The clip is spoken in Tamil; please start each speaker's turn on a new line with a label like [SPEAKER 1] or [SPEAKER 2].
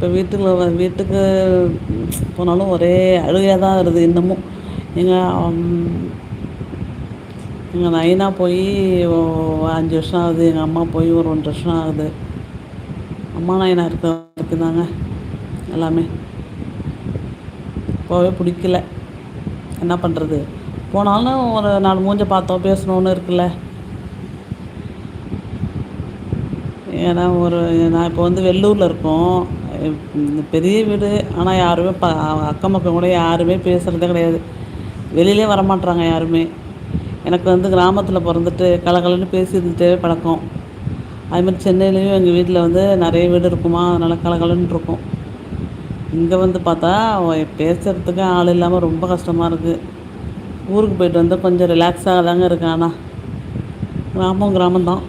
[SPEAKER 1] இப்போ வீட்டுக்கு போனாலும் ஒரே அழுகையாக தான் வருது இன்னமும். எங்கள் எங்கள் நைனா போய் 5 வருஷம் ஆகுது. எங்கள் அம்மா போய் ஒரு 1 வருஷம் ஆகுது. அம்மா நைனா இருக்க வரைக்கும் தாங்க எல்லாமே. போகவே பிடிக்கல. என்ன பண்ணுறது? போனாலும் ஒரு 4 மூஞ்ச பார்த்தோம் பேசணுன்னு இருக்குல்ல. ஏன்னா நான் இப்போ வந்து வெள்ளூரில் இருக்கோம். பெரிய வீடு. ஆனால் யாருமே அக்கம் பக்கம் கூட யாருமே பேசுகிறதே கிடையாது. வெளியிலே வரமாட்றாங்க யாருமே. எனக்கு வந்து கிராமத்தில் பிறந்துட்டு கலகலன்னு பேசி இருந்துகிட்டே பழக்கம். அதுமாதிரி சென்னையிலேயும் எங்கள் வீட்டில் வந்து நிறைய வீடு இருக்குமா, அதனால் கலகலன்னு இருக்கும். இங்கே வந்து பார்த்தா பேசுகிறதுக்கு ஆள் இல்லாமல் ரொம்ப கஷ்டமாக இருக்குது. ஊருக்கு போயிட்டு வந்து கொஞ்சம் ரிலாக்ஸாக தாங்க இருக்கேன். ஆனால் கிராமம் தான்.